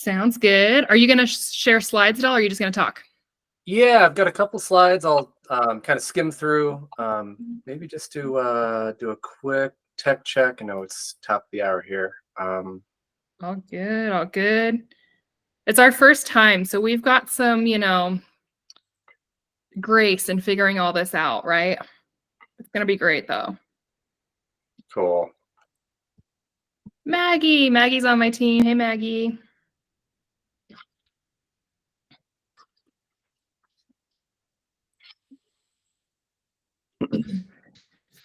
Sounds good. Are you going to share slides at all, or are you just going to talk? Yeah, I've got a couple slides. I'll kind of skim through, maybe just to do a quick tech check. I know it's top of the hour here. All good, all good. It's our first time, so we've got some, grace in figuring all this out, right? It's going to be great, though. Cool. Maggie's on my team. Hey, Maggie.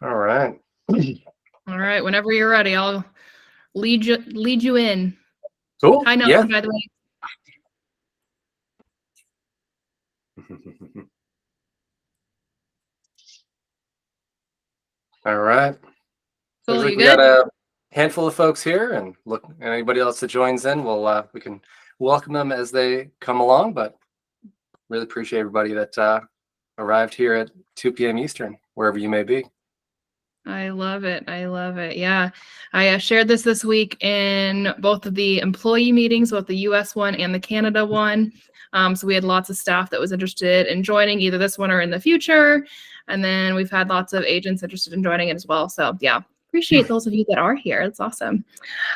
All right. All right, whenever you're ready, I'll lead you in. Cool. Hi, Nelson, by the way. All right. Cool, Looks like you we good? got a handful of folks here, and look, anybody else that joins in, we can welcome them as they come along. But really appreciate everybody that arrived here at 2 p.m. Eastern, wherever you may be. I love it. I love it. Yeah. I shared this week in both of the employee meetings, both the US one and the Canada one. So we had lots of staff that was interested in joining either this one or in the future. And then we've had lots of agents interested in joining it as well. So yeah, appreciate those of you that are here. That's awesome.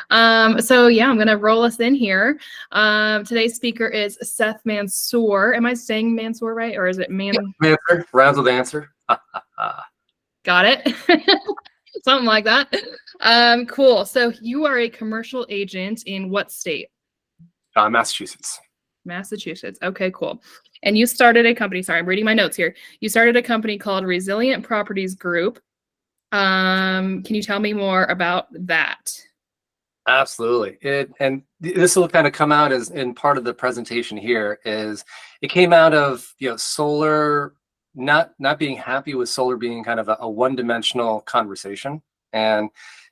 So yeah, I'm going to roll us in here. Today's speaker is Seth Mansur. Am I saying Mansur right? Or is it Mansur? Rounds with answer. Got it. Something like that. Cool. So you are a commercial agent in what state? Massachusetts. Massachusetts. Okay, cool. And you started a company. Sorry, I'm reading my notes here. You started a company called Resilient Properties Group. Can you tell me more about that? Absolutely. And this will kind of come out as in part of the presentation here is it came out of, solar, not being happy with solar being kind of a one-dimensional conversation. And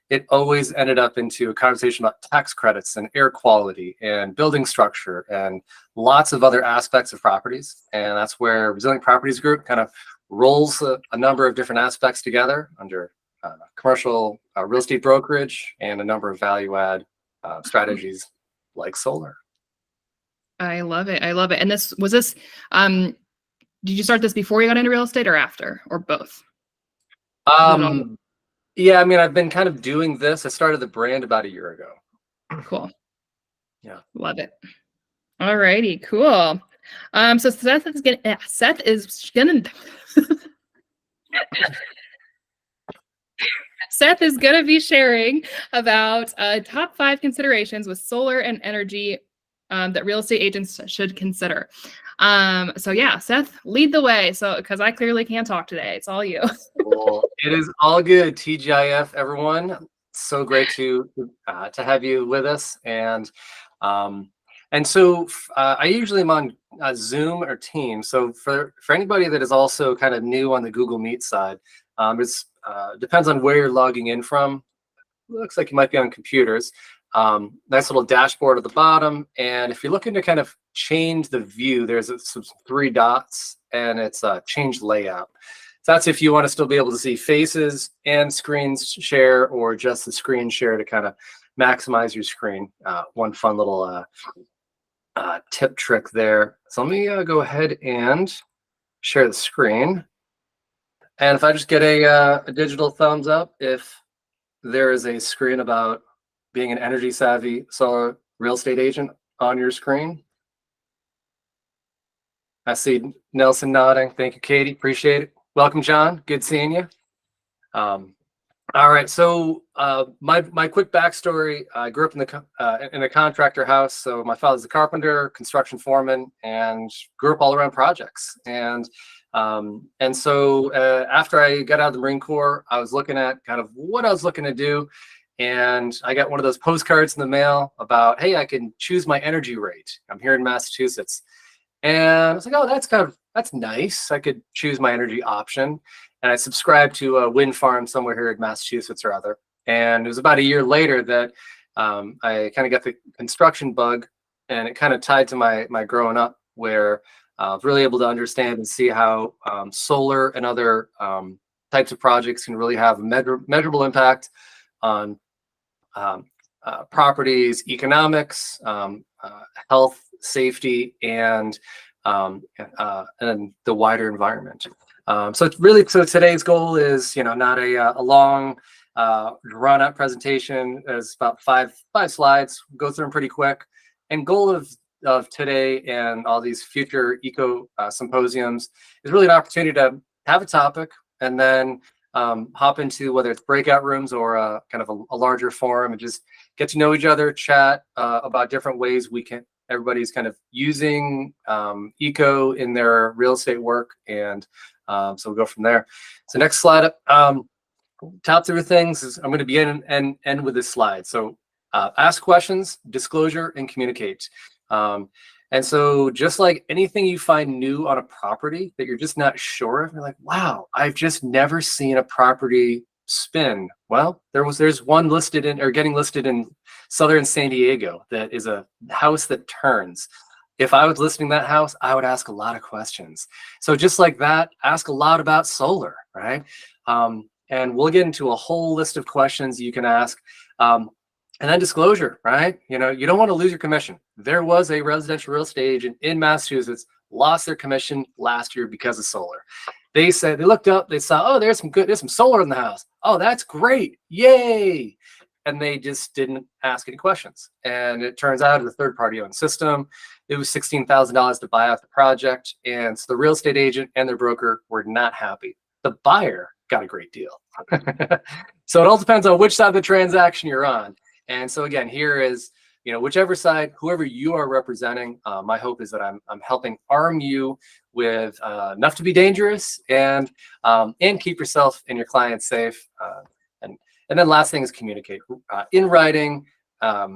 it always ended up into a conversation about tax credits and air quality and building structure and lots of other aspects of properties. And that's where Resilient Properties Group kind of rolls a number of different aspects together under commercial real estate brokerage and a number of value add strategies like solar. I love it. I love it. And this, did you start this before you got into real estate or after, or both? Yeah, I mean, I've been kind of doing this. I started the brand about a year ago. Cool. Yeah. Love it. All righty, cool. So Seth is gonna be sharing about top 5 considerations with solar and energy that real estate agents should consider. So yeah, Seth, lead the way. So because I clearly can't talk today, it's all you. Well, it is all good, TGIF, everyone. So great to have you with us, and so I usually am on Zoom or Teams. So for anybody that is also kind of new on the Google Meet side, it depends on where you're logging in from. Looks like you might be on computers. Nice little dashboard at the bottom, and if you're looking to kind of change the view, there's some 3 dots, and it's change layout. So that's if you want to still be able to see faces and screens share, or just the screen share to kind of maximize your screen. One fun little tip trick there. So let me go ahead and share the screen. And if I just get a digital thumbs up, if there is a screen about being an energy savvy solar real estate agent on your screen. I see Nelson nodding. Thank you, Katie. Appreciate it. Welcome, John. Good seeing you. All right. So my quick backstory: I grew up in a contractor house. So my father's a carpenter, construction foreman, and grew up all around projects. And so after I got out of the Marine Corps, I was looking at kind of what I was looking to do. And I got one of those postcards in the mail about, hey, I can choose my energy rate. I'm here in Massachusetts. And I was like, oh, that's nice. I could choose my energy option. And I subscribed to a wind farm somewhere here in Massachusetts or other. And it was about a year later that I kind of got the construction bug, and it kind of tied to my growing up, where I was really able to understand and see how solar and other types of projects can really have a measurable impact on properties, economics, health, safety, and the wider environment. So it's really, so today's goal is, not a long drawn out presentation. It's about five slides. Go through them pretty quick. And goal of today and all these future Eco-Symposiums is really an opportunity to have a topic and then hop into whether it's breakout rooms or kind of a larger forum and just get to know each other, chat about different ways everybody's kind of using eco in their real estate work. And so we'll go from there. So next slide up, top three things is I'm going to begin and end with this slide. So ask questions, disclosure, and communicate. And so just like anything you find new on a property that you're just not sure of, you're like, wow, I've just never seen a property spin. Well, there's one listed in or getting listed in southern San Diego that is a house that turns. If I was listing that house, I would ask a lot of questions. So just like that, ask a lot about solar, right? And we'll get into a whole list of questions you can ask. And then disclosure, right? You don't want to lose your commission. There was a residential real estate agent in Massachusetts lost their commission last year because of solar. They said, they looked up, they saw, oh, there's some solar in the house. Oh, that's great. Yay. And they just didn't ask any questions. And it turns out it's a third-party owned system. It was $16,000 to buy out the project. And so the real estate agent and their broker were not happy. The buyer got a great deal. So it all depends on which side of the transaction you're on. And so again, here is, whichever side, whoever you are representing, my hope is that I'm helping arm you with enough to be dangerous and keep yourself and your clients safe. And then last thing is communicate in writing. As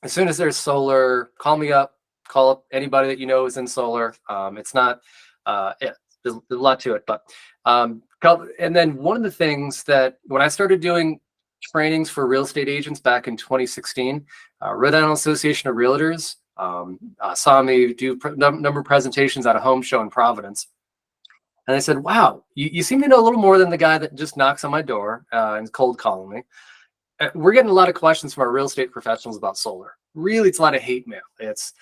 soon as there's solar, call me up, call up anybody that you know is in solar. It's not, there's a lot to it, but and then one of the things that when I started doing trainings for real estate agents back in 2016, Rhode Island Association of Realtors saw me do number of presentations at a home show in Providence. And they said, wow, you seem to know a little more than the guy that just knocks on my door and is cold calling me. We're getting a lot of questions from our real estate professionals about solar. Really, it's a lot of hate mail. It's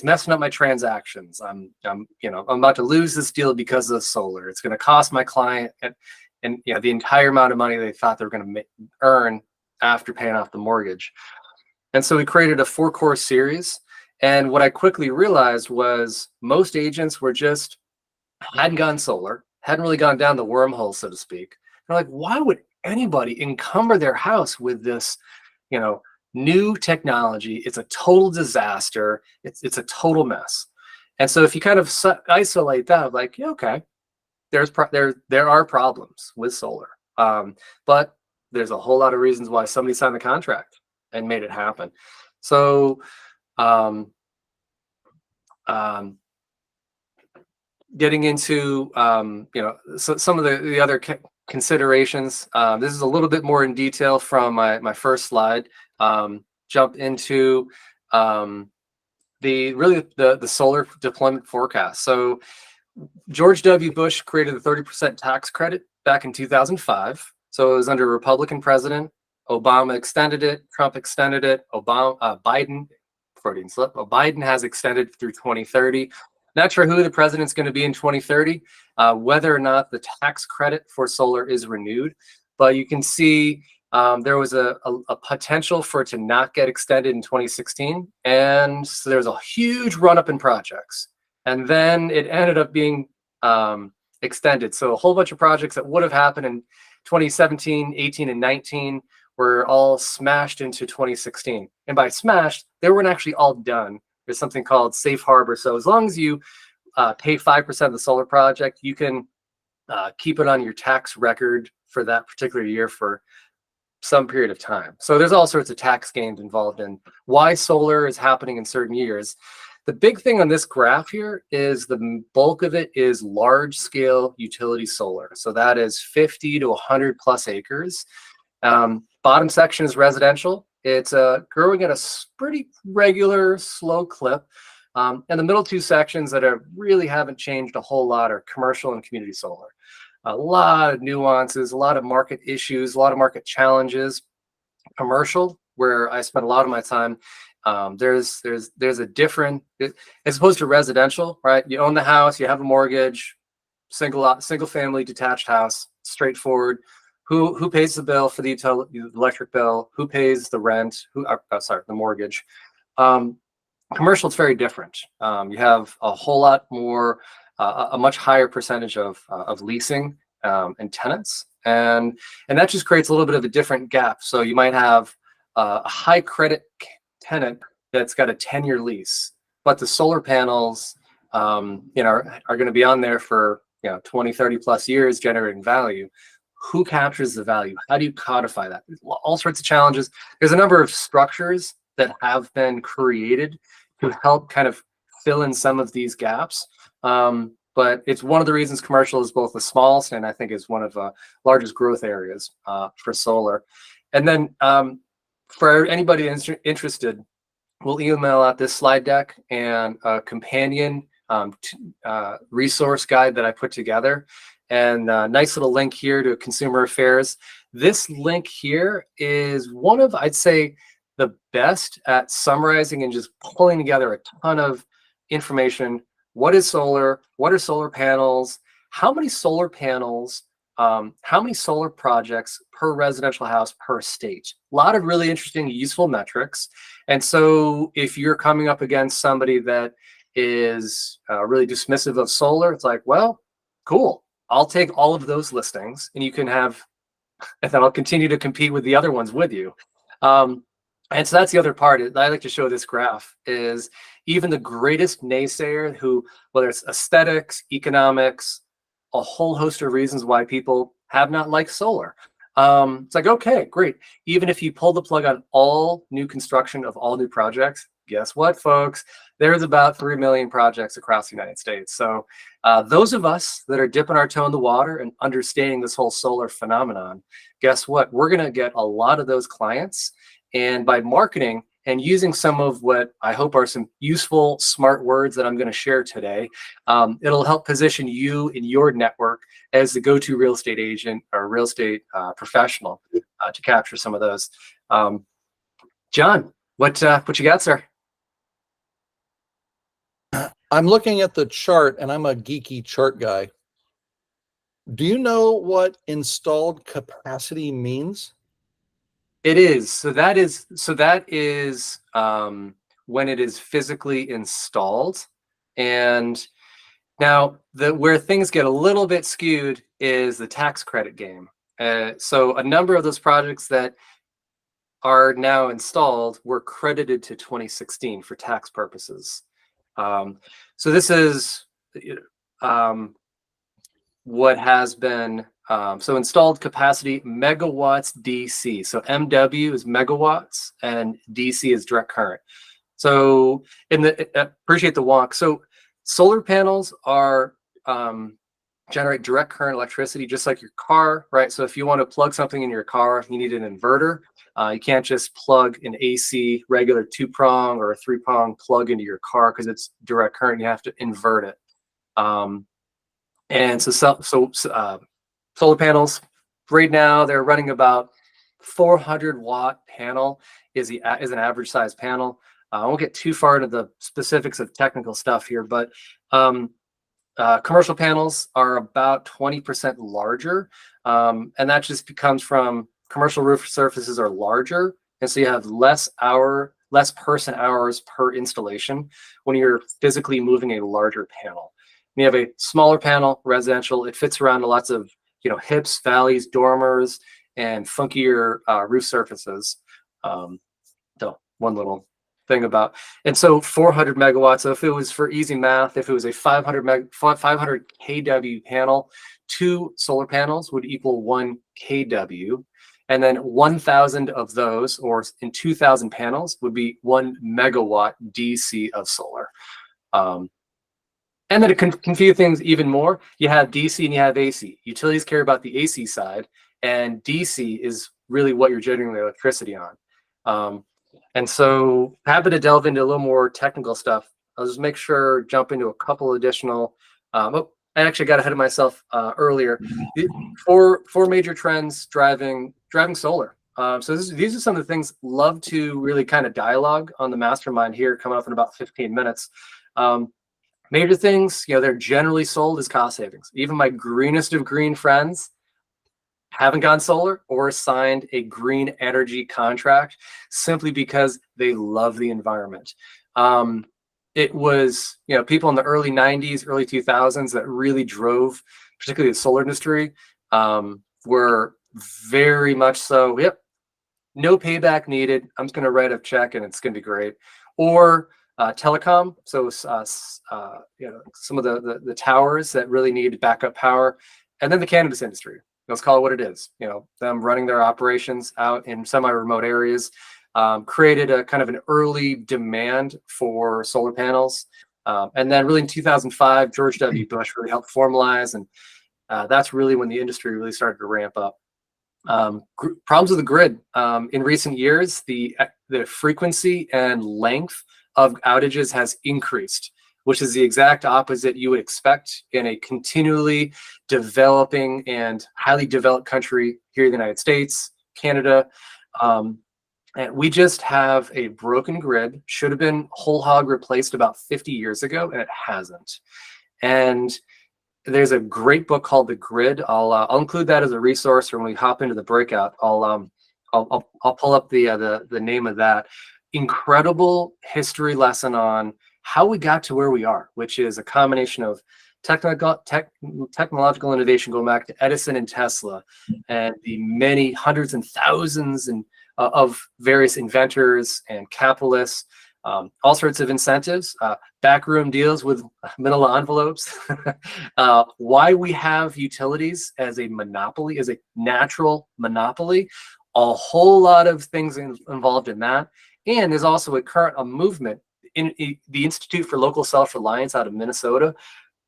messing up my transactions. I'm about to lose this deal because of solar. It's going to cost my client and the entire amount of money they thought they were going to earn after paying off the mortgage. And so we created a 4-course series. And what I quickly realized was most agents hadn't gone solar, hadn't really gone down the wormhole, so to speak. They're like, why would anybody encumber their house with this, new technology? It's a total disaster. It's a total mess. And so if you kind of isolate that, like, yeah, okay, there are problems with solar, but there's a whole lot of reasons why somebody signed the contract and made it happen. So getting into some of the other considerations. This is a little bit more in detail from my first slide. Jump into the solar deployment forecast. So George W. Bush created the 30% tax credit back in 2005. So it was under a Republican president. Obama extended it. Trump extended it. Biden, Freudian slip. Biden has extended through 2030. Not sure who the president's going to be in 2030, whether or not the tax credit for solar is renewed. But you can see there was a potential for it to not get extended in 2016. And so there was a huge run up in projects. And then it ended up being extended. So a whole bunch of projects that would have happened in 2017, 18, and 19 were all smashed into 2016. And by smashed, they weren't actually all done. There's something called safe harbor. So as long as you pay 5% of the solar project, you can keep it on your tax record for that particular year for some period of time. So there's all sorts of tax gains involved in why solar is happening in certain years. The big thing on this graph here is the bulk of it is large scale utility solar. So that is 50 to 100 plus acres. Bottom section is residential. It's growing at a pretty regular, slow clip. And the middle two sections that really haven't changed a whole lot are commercial and community solar. A lot of nuances, a lot of market issues, a lot of market challenges. Commercial where I spend a lot of my time. There's a different, as opposed to residential, right? You own the house, you have a mortgage, single family detached house, straightforward. Who pays the bill for the utility, the electric bill? Who pays the rent? Sorry, the mortgage. Commercial, it's very different. You have a whole lot more, a much higher percentage of leasing and tenants, and that just creates a little bit of a different gap. So you might have a high credit tenant that's got a 10-year lease, but the solar panels, are going to be on there for 20, 30 plus years, generating value. Who captures the value? How do you codify that? All sorts of challenges. There's a number of structures that have been created to help kind of fill in some of these gaps. But it's one of the reasons commercial is both the smallest and I think is one of the largest growth areas for solar. And then for anybody interested, we'll email out this slide deck and a companion resource guide that I put together. And a nice little link here to Consumer Affairs. This link here is one of, I'd say, the best at summarizing and just pulling together a ton of information. What is solar? What are solar panels? How many solar panels? How many solar projects per residential house per state? A lot of really interesting, useful metrics. And so if you're coming up against somebody that is really dismissive of solar, it's like, well, cool. I'll take all of those listings and you can have, and then I'll continue to compete with the other ones with you. And so that's the other part. I like to show this graph is even the greatest naysayer who, whether it's aesthetics, economics, a whole host of reasons why people have not liked solar. It's like, okay, great. Even if you pull the plug on all new construction of all new projects, guess what, folks? There's about 3 million projects across the United States. So those of us that are dipping our toe in the water and understanding this whole solar phenomenon, guess what? We're going to get a lot of those clients. And by marketing and using some of what I hope are some useful, smart words that I'm going to share today, it'll help position you in your network as the go-to real estate agent or real estate professional to capture some of those. John, what you got, sir? I'm looking at the chart, and I'm a geeky chart guy. Do you know what installed capacity means? It is. So that is when it is physically installed. And now where things get a little bit skewed is the tax credit game. So a number of those projects that are now installed were credited to 2016 for tax purposes. So this is what has been, so installed capacity megawatts DC. So MW is megawatts and DC is direct current. So appreciate the walk. So solar panels are generate direct current electricity, just like your car, right? So if you want to plug something in your car, you need an inverter. You can't just plug an AC regular 2-prong or a 3-prong plug into your car because it's direct current. You have to invert it. And so solar panels right now they're running about 400-watt panel is an average size panel. I won't get too far into the specifics of technical stuff here, but commercial panels are about 20% larger, and that just comes from commercial roof surfaces are larger, and so you have less person hours per installation when you're physically moving a larger panel. When you have a smaller panel, residential, it fits around to lots of hips, valleys, dormers, and funkier roof surfaces. So one little thing about, and so 400 megawatts. So if it was for easy math, if it was a 500 kW panel, 2 solar panels would equal 1 kW, and then 1,000 of those, or in 2,000 panels, would be 1 megawatt DC of solar. And then to confuse things even more, you have DC and you have AC. Utilities care about the AC side, and DC is really what you're generating the electricity on. And so happy to delve into a little more technical stuff. I'll just make sure, jump into a couple additional, I actually got ahead of myself earlier. Four major trends driving solar. These are some of the things. Love to really kind of dialogue on the mastermind here, coming up in about 15 minutes. Major things, they're generally sold as cost savings. Even my greenest of green friends haven't gone solar or signed a green energy contract simply because they love the environment. It was, people in the early 90s, early 2000s that really drove, particularly the solar industry, were very much so, yep, no payback needed. I'm just going to write a check and it's going to be great. Or telecom. So, some of the towers that really need backup power. And then the cannabis industry. Let's call it what it is. Them running their operations out in semi-remote areas created a kind of an early demand for solar panels. And then really in 2005, George W. Bush really helped formalize. And that's really when the industry really started to ramp up. Problems with the grid. In recent years, the frequency and length of outages has increased, which is the exact opposite you would expect in a continually developing and highly developed country here in the United States, Canada. And we just have a broken grid, should have been whole hog replaced about 50 years ago, and it hasn't. And there's a great book called The Grid. I'll include that as a resource when we hop into the breakout. I'll pull up the name of that. Incredible history lesson on how we got to where we are, which is a combination of technological innovation going back to Edison and Tesla, and the many hundreds and thousands of various inventors and capitalists, all sorts of incentives, backroom deals with manila envelopes, why we have utilities as a monopoly, as a natural monopoly, a whole lot of things involved in that. And there's also a movement in the Institute for Local Self-Reliance out of Minnesota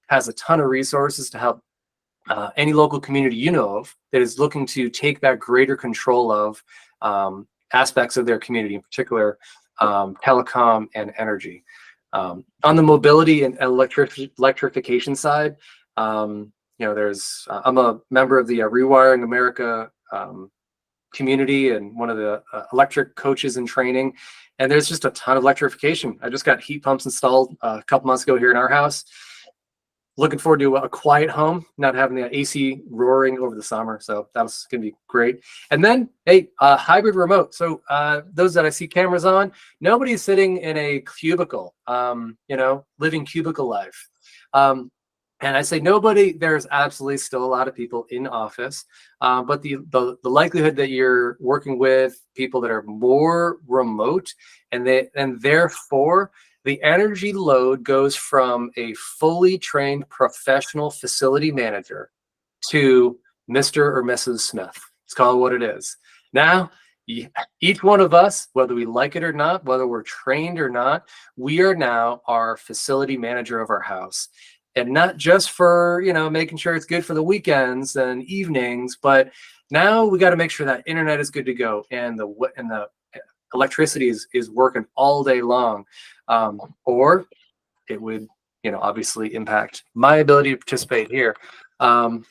has a ton of resources to help any local community of that is looking to take that greater control of aspects of their community, in particular telecom and energy. On the mobility and electrification side, I'm a member of the Rewiring America community and one of the electric coaches in training, and there's just a ton of electrification. I just got heat pumps installed a couple months ago here in our house. Looking forward to a quiet home, not having the AC roaring over the summer. So that's going to be great. And then, hybrid remote. So those that I see cameras on, nobody's sitting in a cubicle, living cubicle life. And I say nobody, there's absolutely still a lot of people in office, but the likelihood that you're working with people that are more remote and therefore the energy load goes from a fully trained professional facility manager to Mr. or Mrs. Smith. Let's call it what it is. Now, each one of us, whether we like it or not, whether we're trained or not, we are now our facility manager of our house. And not just for, making sure it's good for the weekends and evenings, but now we got to make sure that internet is good to go and the electricity is working all day long, or it would, obviously impact my ability to participate here. Love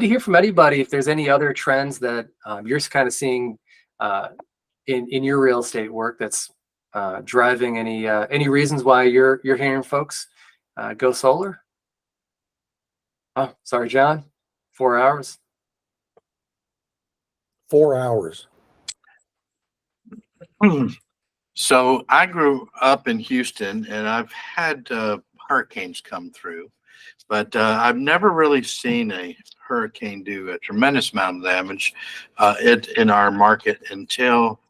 to hear from anybody if there's any other trends that you're kind of seeing in your real estate work that's driving any reasons why you're hearing folks go solar. Oh, sorry, John. 4 hours. 4 hours. So I grew up in Houston, and I've had hurricanes come through, but I've never really seen a hurricane do a tremendous amount of damage in our market until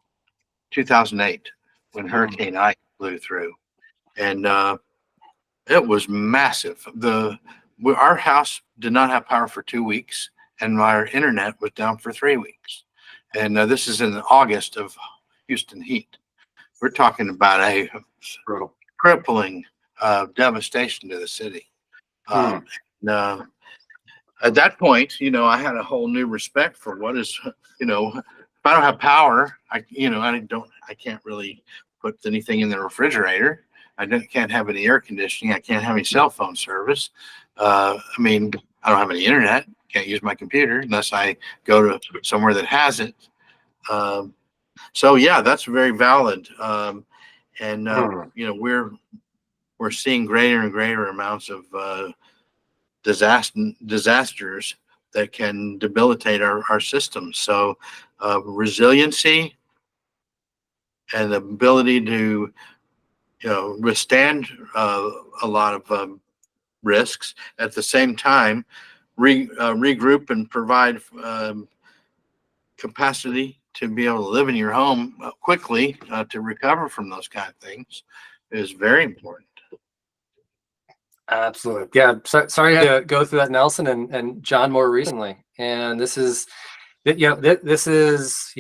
2008, when Hurricane Ike blew through, and it was massive. Our house did not have power for 2 weeks, and our internet was down for 3 weeks. And this is in August of Houston heat. We're talking about a crippling devastation to the city. At that point, I had a whole new respect for what is, if I don't have power, I can't really put anything in the refrigerator. I can't have any air conditioning. I can't have any cell phone service. I don't have any internet. Can't use my computer unless I go to somewhere that has it. So yeah, that's very valid. And Hmm. you know, we're seeing greater and greater amounts of disasters that can debilitate our systems. So resiliency and the ability to, you know, withstand a lot of risks, at the same time regroup and provide capacity to be able to live in your home quickly to recover from those kind of things is very important. Absolutely. Yeah. Sorry to go through that, Nelson, and John more recently. And this is, this is,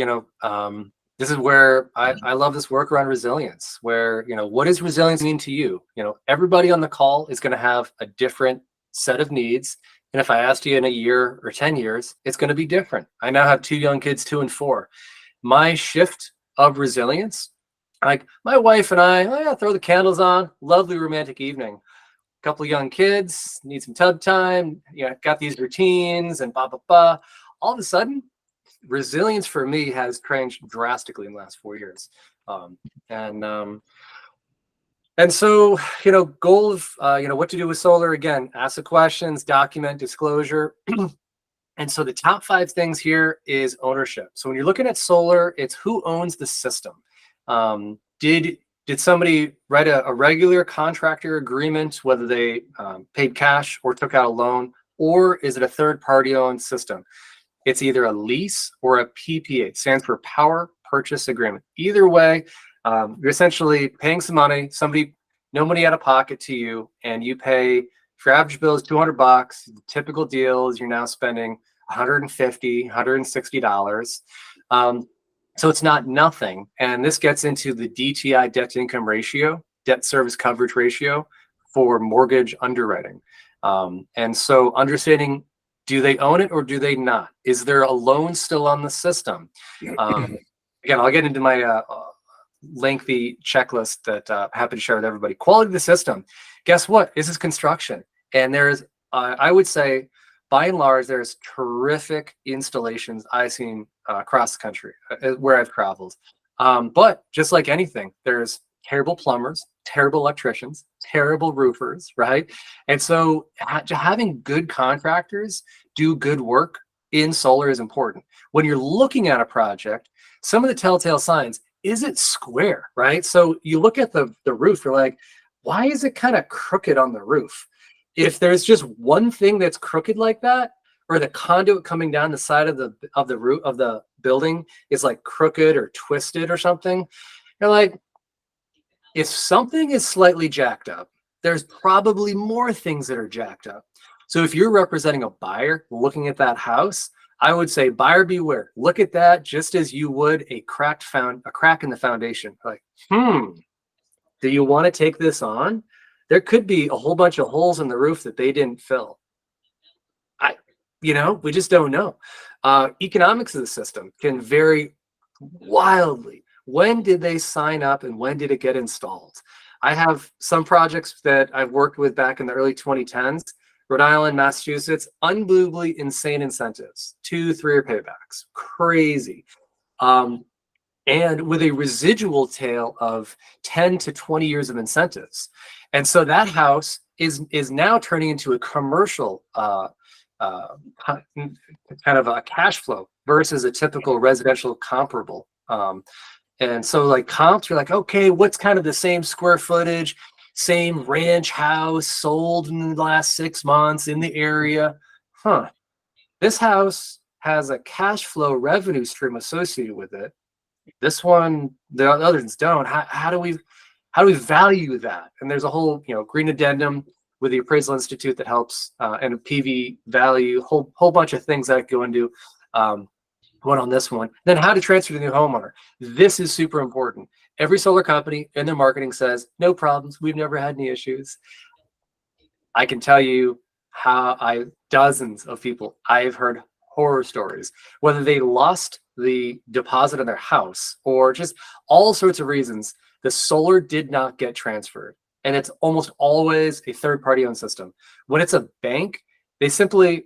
this is where I love this work around resilience, where, what does resilience mean to you? Everybody on the call is going to have a different set of needs. And if I asked you in a year or 10 years, it's going to be different. I now have 2 young kids, 2 and 4. My shift of resilience, like my wife and I, oh yeah, throw the candles on, lovely romantic evening. Couple of young kids, need some tub time, got these routines and blah, blah, blah. All of a sudden, resilience for me has changed drastically in the last 4 years. And so, goal of, what to do with solar, again, ask the questions, document, disclosure. And so the top 5 things here is ownership. So when you're looking at solar, it's who owns the system. Did somebody write a regular contractor agreement, whether they paid cash or took out a loan, or is it a third-party owned system? It's either a lease or a PPA. It stands for Power Purchase Agreement. Either way, you're essentially paying some money, no money out of pocket to you, and you pay, if your average bill is $200, the typical deal is you're now spending $150, $160. So it's not nothing. And this gets into the DTI, debt to income ratio, debt service coverage ratio, for mortgage underwriting. And so understanding, do they own it or do they not? Is there a loan still on the system? Again, I'll get into my lengthy checklist that I'm happy to share with everybody. Quality of the system. Guess what? This is construction. And there's, I would say, by and large, there's terrific installations I've seen across the country where I've traveled. But just like anything, there's terrible plumbers, terrible electricians, terrible roofers, right? And so having good contractors do good work in solar is important. When you're looking at a project, some of the telltale signs, is it square, right? So you look at the roof, you're like, why is it kind of crooked on the roof? If there's just one thing that's crooked like that, or the conduit coming down the side of the roof of the building is like crooked or twisted or something, you're like, if something is slightly jacked up, there's probably more things that are jacked up. So if you're representing a buyer looking at that house, I would say buyer beware. Look at that just as you would a crack in the foundation. Like, do you want to take this on? There could be a whole bunch of holes in the roof that they didn't fill. We just don't know. Economics of the system can vary wildly. When did they sign up and when did it get installed? I have some projects that I've worked with back in the early 2010s, Rhode Island, Massachusetts, unbelievably insane incentives, 2-3-year paybacks, crazy. And with a residual tail of 10 to 20 years of incentives. And so that house is now turning into a commercial kind of a cash flow versus a typical residential comparable. And so like comps, you're like, okay, what's kind of the same square footage, same ranch house sold in the last 6 months in the area? This house has a cash flow revenue stream associated with it. This one, the others don't. How do we value that? And there's a whole green addendum with the Appraisal Institute that helps, and a PV value, whole bunch of things that go into one on this one. Then how to transfer to the new homeowner. This is super important. Every solar company in their marketing says, no problems, we've never had any issues. I can tell you dozens of people, I've heard horror stories, whether they lost the deposit on their house or just all sorts of reasons, the solar did not get transferred. And it's almost always a third-party owned system. When it's a bank, they simply,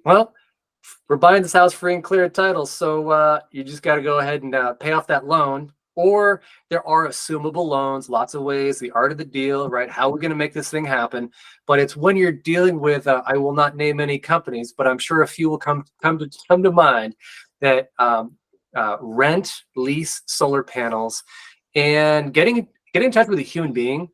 we're buying this house free and clear of title. So you just got to go ahead and pay off that loan. Or there are assumable loans, lots of ways, the art of the deal, right? How we're going to make this thing happen. But it's when you're dealing with, I will not name any companies, but I'm sure a few will come to mind that rent, lease solar panels, and getting in touch with a human being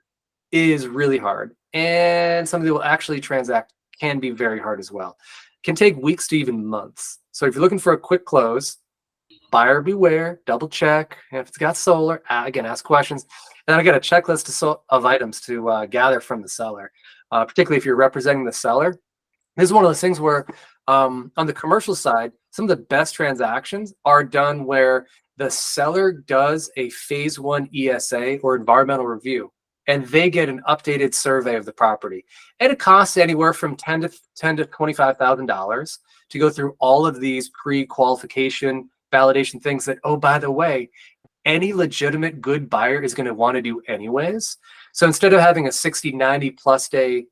is really hard. And somebody will actually transact can be very hard as well. Can take weeks to even months. So if you're looking for a quick close, buyer beware, double check if it's got solar. Again, ask questions. And then I got a checklist of items to gather from the seller, particularly if you're representing the seller. This is one of those things where on the commercial side, some of the best transactions are done where the seller does a phase 1 ESA or environmental review, and they get an updated survey of the property. And it costs anywhere from $10,000 to $25,000 to go through all of these pre-qualification validation things that, oh, by the way, any legitimate good buyer is going to want to do anyways. So instead of having a 60, 90 plus day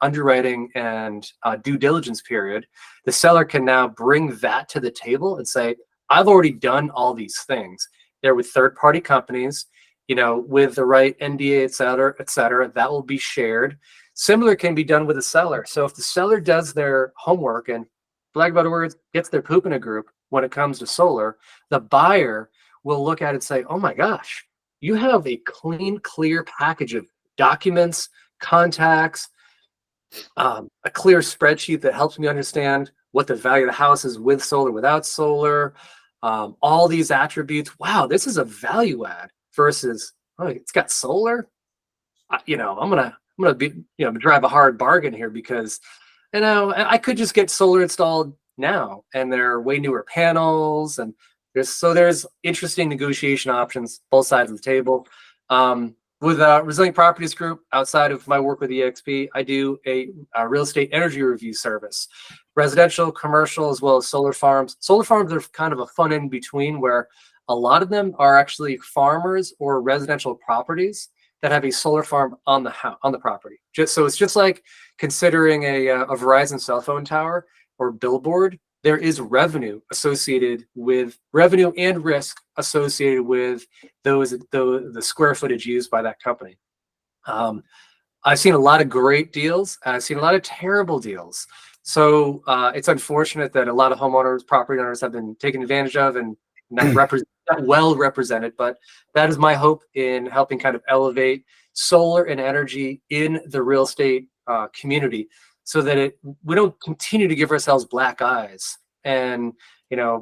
underwriting and due diligence period, the seller can now bring that to the table and say, I've already done all these things. They're with third-party companies, with the right NDA, et cetera, that will be shared. Similar can be done with a seller. So if the seller does their homework and, for lack of better words, gets their poop in a group when it comes to solar, the buyer will look at it and say, oh my gosh, you have a clean, clear package of documents, contacts, a clear spreadsheet that helps me understand what the value of the house is with solar, without solar, all these attributes. Wow, this is a value add versus, oh, it's got solar. I'm gonna be, drive a hard bargain here because, I could just get solar installed now, and they're way newer panels, and there's interesting negotiation options both sides of the table. With Resilient Properties Group, outside of my work with EXP, I do a real estate energy review service, residential, commercial, as well as solar farms. Solar farms are kind of a fun in between where a lot of them are actually farmers or residential properties that have a solar farm on the property. It's just like considering a Verizon cell phone tower or billboard. There is revenue and risk associated with the square footage used by that company. I've seen a lot of great deals. I've seen a lot of terrible deals. So it's unfortunate that a lot of homeowners, property owners have been taken advantage of and not well represented. But that is my hope in helping kind of elevate solar and energy in the real estate community, so that we don't continue to give ourselves black eyes. And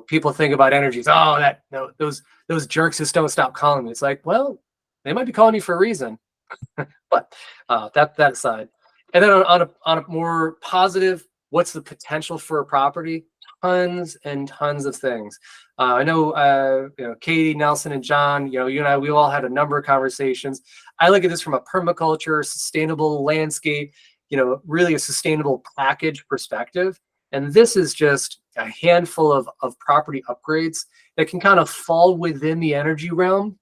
people think about energy, those jerks just don't stop calling me. It's like, well, they might be calling you for a reason. But that aside, and then on a more positive, what's the potential for a property? Tons and tons of things. I know, Katie, Nelson, and John, you and I, we all had a number of conversations. I look at this from a permaculture, sustainable landscape, really a sustainable package perspective. And this is just a handful of property upgrades that can kind of fall within the energy realm,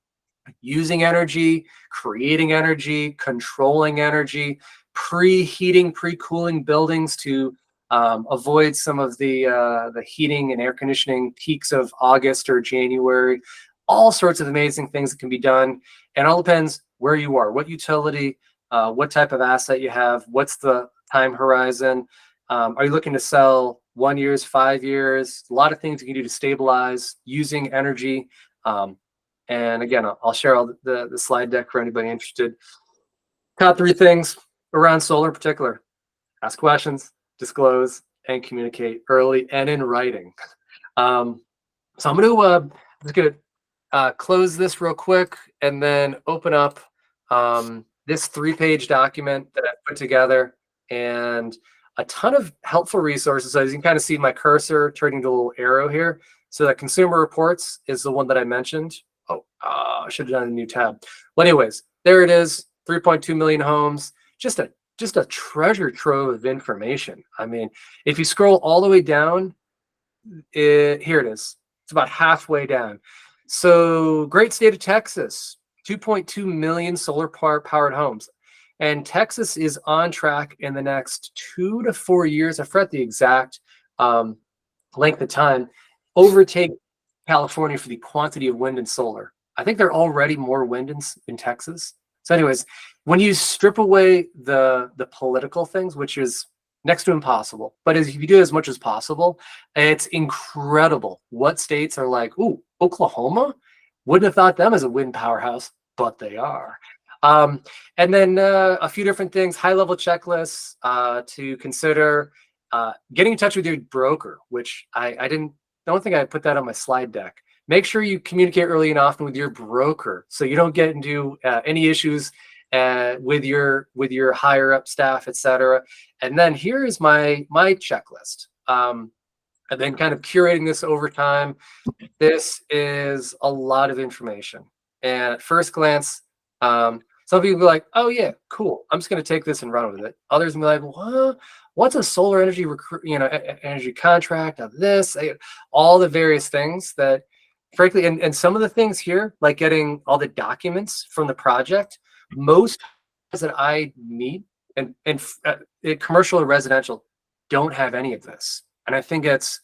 using energy, creating energy, controlling energy, preheating, pre-cooling buildings to avoid some of the heating and air conditioning peaks of August or January. All sorts of amazing things that can be done. And it all depends where you are, what utility, what type of asset you have, what's the time horizon. Are you looking to sell 1 year, 5 years? A lot of things you can do to stabilize using energy. And again, I'll share all the slide deck for anybody interested. Top 3 things around solar in particular: ask questions, disclose, and communicate early and in writing. So I'm going to close this real quick and then open up this 3-page document that I put together, and a ton of helpful resources. So as you can kind of see my cursor turning to a little arrow here. So that consumer reports is the one that I mentioned. I should have done a new tab. Well, anyways, there it is. 3.2 million homes. Just a treasure trove of information. I mean, if you scroll all the way down, here it is. It's about halfway down. So great state of Texas, 2.2 million solar powered homes. And Texas is on track in the next 2 to 4 years. I forget the exact length of time, overtake California for the quantity of wind and solar. I think there are already more wind in Texas. So anyways, when you strip away the political things, which is next to impossible, but if you do as much as possible, it's incredible what states are like, ooh, Oklahoma? Wouldn't have thought them as a wind powerhouse, but they are. And then a few different things, high-level checklists to consider. Getting in touch with your broker, which I don't think I put that on my slide deck. Make sure you communicate early and often with your broker so you don't get into any issues with your higher up staff, etc. And then here is my checklist. I've been kind of curating this over time. This is a lot of information, and at first glance, some people be like, "Oh yeah, cool. I'm just going to take this and run with it." Others will be like, "What? What's a solar energy energy contract of this?" All the various things that, frankly, and some of the things here, like getting all the documents from the project, most that I meet and commercial or residential don't have any of this, and I think it's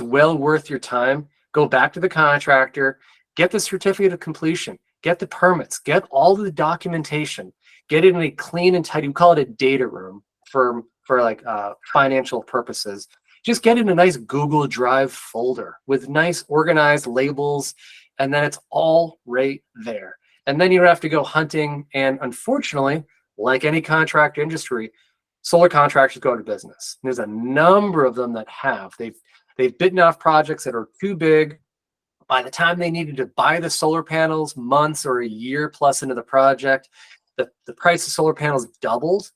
well worth your time. Go back to the contractor, get the certificate of completion, get the permits, get all the documentation, get it in a clean and tidy. We call it a data room for like financial purposes. Just get in a nice Google Drive folder with nice organized labels, and then it's all right there. And then you don't have to go hunting. And unfortunately, like any contract industry, solar contractors go out of business. There's a number of them that have. They've bitten off projects that are too big. By the time they needed to buy the solar panels months or a year plus into the project, the price of solar panels doubled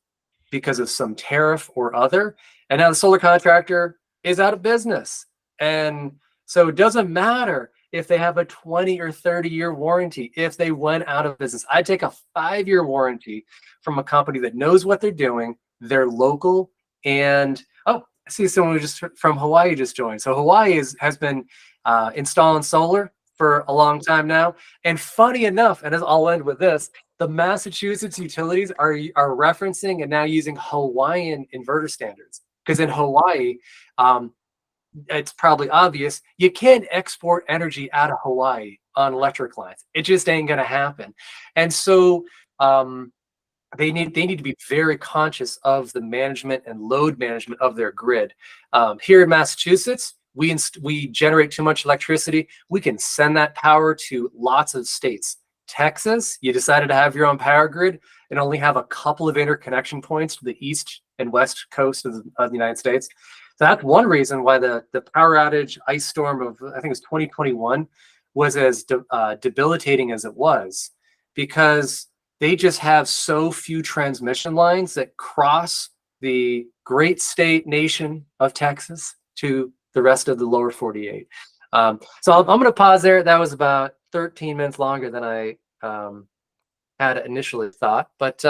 because of some tariff or other. And now the solar contractor is out of business. And so it doesn't matter if they have a 20 or 30-year warranty if they went out of business. I'd take a 5-year warranty from a company that knows what they're doing, they're local, and oh, I see someone who just from Hawaii just joined. So Hawaii has been installing solar for a long time now. And funny enough, and I'll end with this, the Massachusetts utilities are referencing and now using Hawaiian inverter standards. Because in Hawaii, it's probably obvious, you can't export energy out of Hawaii on electric lines. It just ain't going to happen. And so they need to be very conscious of the management and load management of their grid. Here in Massachusetts, we generate too much electricity. We can send that power to lots of states. Texas, you decided to have your own power grid and only have a couple of interconnection points to the east and west coast of the United States. So that's one reason why the power outage ice storm of, I think it was 2021, was as debilitating as it was, because they just have so few transmission lines that cross the great state nation of Texas to the rest of the lower 48. So I'm going to pause there. That was about 13 minutes longer than I had initially thought. But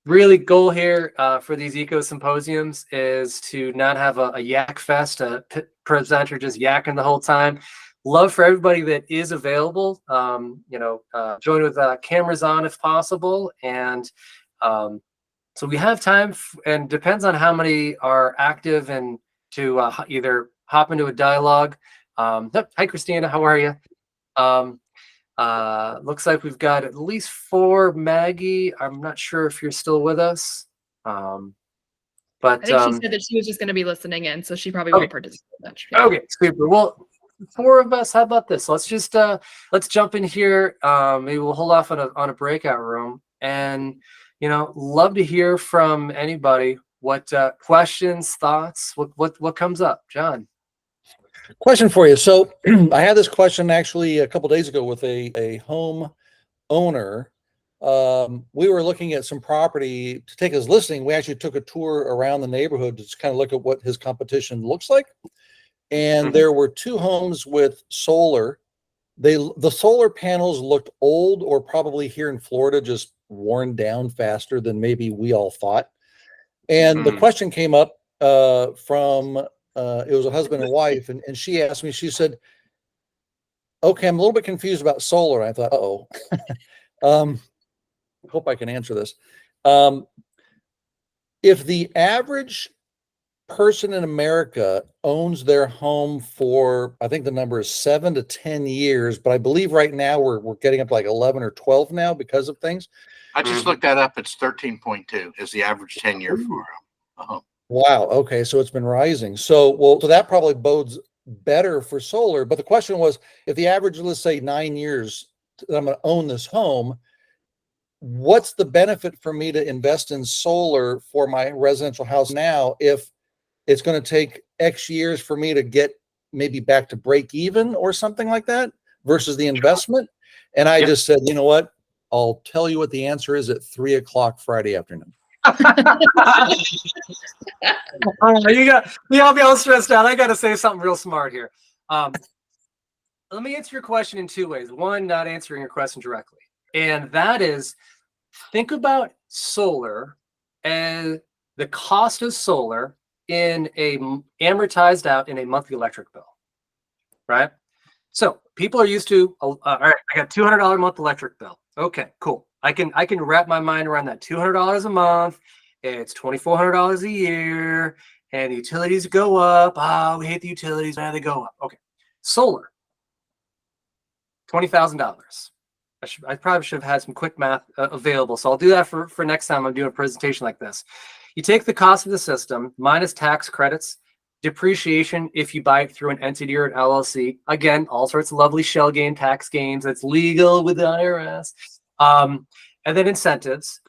really goal here for these Eco-Symposiums is to not have a yak fest, a presenter just yakking the whole time. Love for everybody that is available, join with cameras on if possible. And so we have time, and depends on how many are active and to either hop into a dialogue. Hi, Christina, how are you? Looks like we've got at least 4. Maggie, I'm not sure if you're still with us. But I think she said that she was just going to be listening in, so she probably won't participate much. Yeah. Okay, super. Well, 4 of us, how about this? Let's just let's jump in here. Maybe we'll hold off on a breakout room, and love to hear from anybody. What questions, thoughts, what comes up? John. Question for you. So I had this question actually a couple days ago with a home owner. We were looking at some property to take his listing. We actually took a tour around the neighborhood to just kind of look at what his competition looks like. And there were 2 homes with solar. The solar panels looked old, or probably here in Florida, just worn down faster than maybe we all thought. And the question came up from, it was a husband and wife, and she asked me, she said, okay, I'm a little bit confused about solar. I thought, uh-oh. Hope I can answer this. If the average person in America owns their home for, I think the number is 7 to 10 years, but I believe right now we're getting up to like 11 or 12 now because of things. I just looked that up. It's 13.2 is the average tenure for a home. Wow. Okay. So it's been rising. So that probably bodes better for solar. But the question was, if the average, let's say 9 years that I'm going to own this home, what's the benefit for me to invest in solar for my residential house now if it's going to take X years for me to get maybe back to break even or something like that versus the investment? And I just said, you know what? I'll tell you what the answer is at 3 o'clock Friday afternoon. You all be all stressed out. I got to say something real smart here. Let me answer your question in two ways. One, not answering your question directly, and that is, think about solar and the cost of solar in a amortized out in a monthly electric bill, right? So people are used to, all right, I got $200 a month electric bill. Okay, cool. I can wrap my mind around that. $200 a month. It's $2,400 a year, and the utilities go up. Oh, we hate the utilities. Why do they go up? Okay, solar, $20,000. I probably should have had some quick math available, so I'll do that for next time I'm doing a presentation like this. You take the cost of the system minus tax credits, depreciation if you buy it through an entity or an LLC. Again, all sorts of lovely shell game tax gains that's legal with the IRS. And then incentives.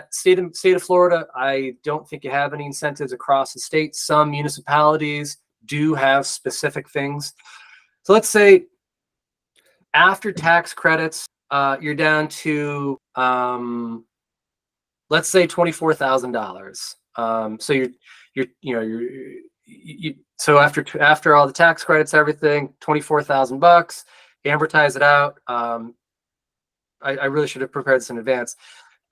State of Florida, I don't think you have any incentives across the state. Some municipalities do have specific things. So let's say after tax credits, you're down to let's say $24,000. So so after all the tax credits, everything, $24,000. Amortize it out. I really should have prepared this in advance.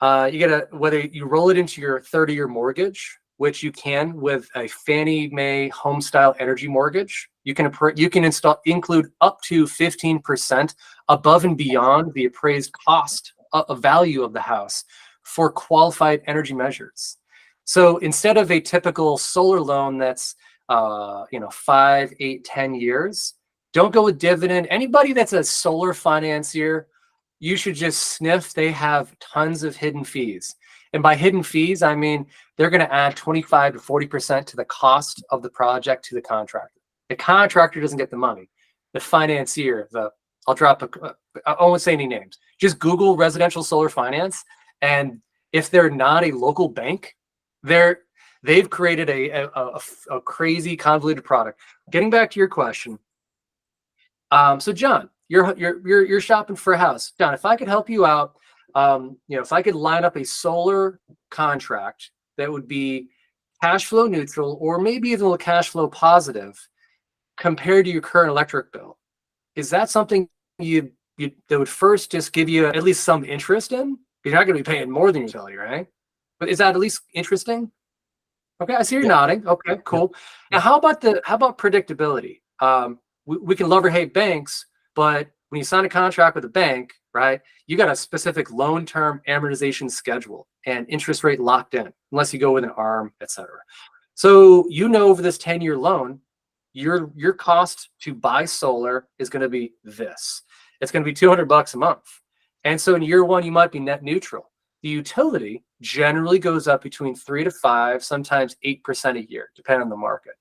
You get whether you roll it into your 30-year mortgage, which you can with a Fannie Mae home style energy mortgage. You can include up to 15% above and beyond the appraised cost of value of the house for qualified energy measures. So instead of a typical solar loan that's 5, 8, 10 years, don't go with dividend. Anybody that's a solar financier, you should just sniff. They have tons of hidden fees. And by hidden fees, I mean they're going to add 25 to 40% to the cost of the project to the contractor. The contractor doesn't get the money. The financier, I won't say any names. Just Google residential solar finance. And if they're not a local bank, they've created a crazy convoluted product. Getting back to your question. So John, you're shopping for a house. John, if I could help you out, if I could line up a solar contract that would be cash flow neutral or maybe even a little cash flow positive compared to your current electric bill, is that something that would first just give you at least some interest in? You're not going to be paying more than utility, right? But is that at least interesting? Okay, I see you're nodding. Okay, cool. Now, how about predictability? We can love or hate banks, but when you sign a contract with a bank, right, you got a specific loan term amortization schedule and interest rate locked in, unless you go with an ARM, et cetera. So over this 10-year loan, your cost to buy solar is going to be this. It's going to be $200 a month. And so in year one, you might be net neutral. The utility generally goes up between 3 to 5, sometimes 8% a year, depending on the market.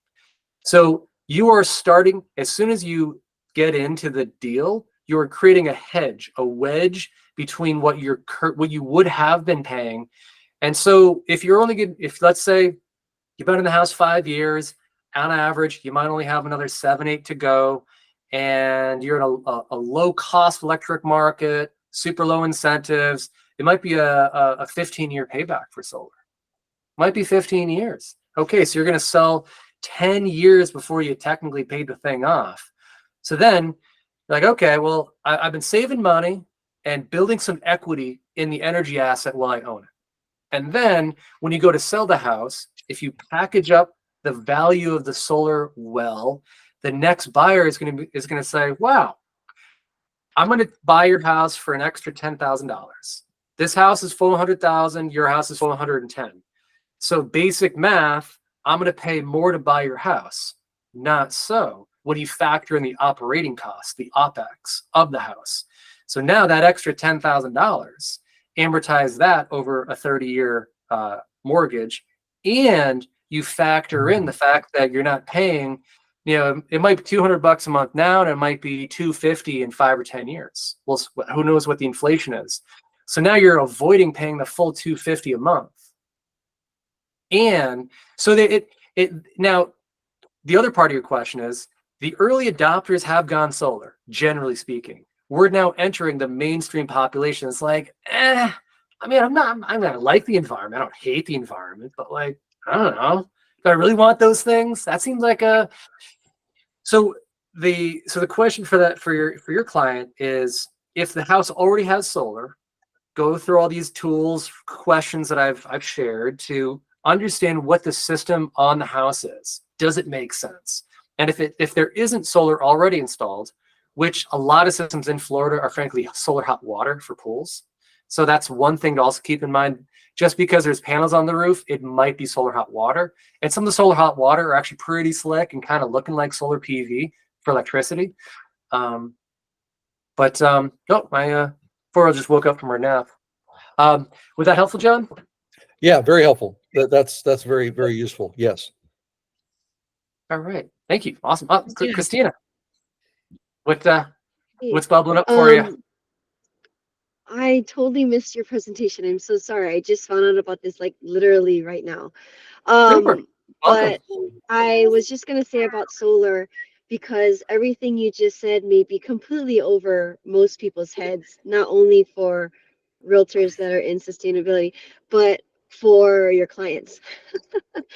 So you are starting, as soon as you get into the deal, you're creating a hedge, a wedge between what you would have been paying. And so if let's say you've been in the house 5 years, on average, you might only have another 7, 8 to go, and you're in a low cost electric market, super low incentives. It might be a 15-year payback for solar. Might be 15 years. Okay, so you're going to sell 10 years before you technically paid the thing off. So then you're like, okay, well, I've been saving money and building some equity in the energy asset while I own it. And then when you go to sell the house, if you package up the value of the solar well, the next buyer is going to say, wow, I'm going to buy your house for an extra $10,000. This house is $400,000. Your house is $410,000. So basic math, I'm going to pay more to buy your house. Not so. What do you factor in the operating costs, the OPEX of the house? So now that extra $10,000, amortize that over a 30-year mortgage, and you factor in the fact that you're not paying, it might be $200 a month now, and it might be $250 in 5 or 10 years. Well, who knows what the inflation is? So now you're avoiding paying the full $250 a month. And so now the other part of your question is, the early adopters have gone solar, generally speaking. We're now entering the mainstream population. It's like, I mean, I'm not like the environment. I don't hate the environment, but like, I don't know. Do I really want those things? That seems like so the question for your client is, if the house already has solar, go through all these tools, questions that I've shared to understand what the system on the house is. Does it make sense? And if there isn't solar already installed, which a lot of systems in Florida are frankly solar hot water for pools. So that's one thing to also keep in mind. Just because there's panels on the roof, it might be solar hot water. And some of the solar hot water are actually pretty slick and kind of looking like solar PV for electricity. No, my 4-year-old just woke up from her nap. Was that helpful, John? Yeah, very helpful. That's very, very useful. Yes. All right. Thank you. Awesome. Christina, what's Hey, bubbling up for you? I totally missed your presentation. I'm so sorry. I just found out about this like literally right now. Super. Welcome. But I was just gonna say about solar, because everything you just said may be completely over most people's heads, not only for realtors that are in sustainability, but for your clients.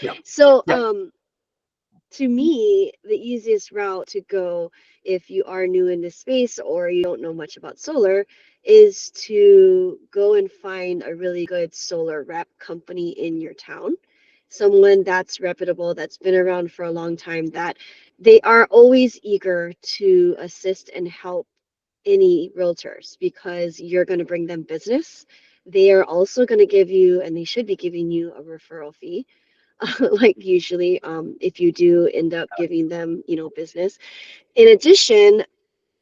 Yeah. So, Yeah. to me, the easiest route to go if you are new in this space or you don't know much about solar is to go and find a really good solar rep company in your town. Someone that's reputable, that's been around for a long time, that they are always eager to assist and help any realtors because you're going to bring them business. They are also going to give you, and they should be giving you, a referral fee. Like usually, if you do end up giving them, business. In addition,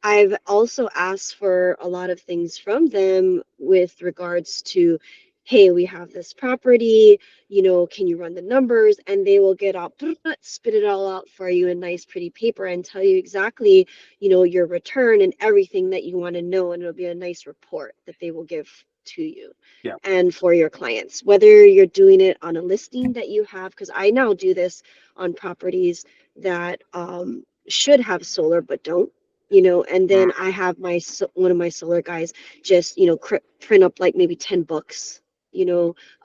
I've also asked for a lot of things from them with regards to, hey, we have this property, can you run the numbers? And they will get out, spit it all out for you in nice, pretty paper and tell you exactly, your return and everything that you want to know. And it'll be a nice report that they will give to you. Yeah. And for your clients, whether you're doing it on a listing that you have, because I now do this on properties that should have solar but don't. And then I have one of my solar guys just, print up like maybe 10 books,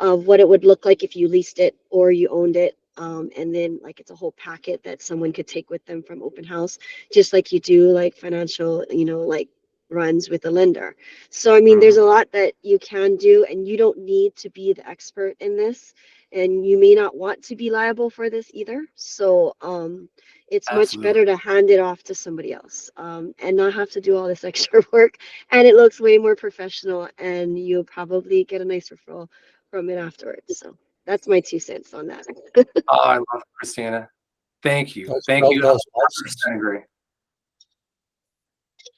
of what it would look like if you leased it or you owned it. And then like it's a whole packet that someone could take with them from open house, just like you do like financial, like runs with a lender. So, I mean, there's a lot that you can do, and you don't need to be the expert in this, and you may not want to be liable for this either. So, it's much better to hand it off to somebody else, and not have to do all this extra work. And it looks way more professional, and you'll probably get a nice referral from it afterwards. So that's my 2 cents on that. Oh, I love it, Christina. Thank you. Thank you. That was 100% agree.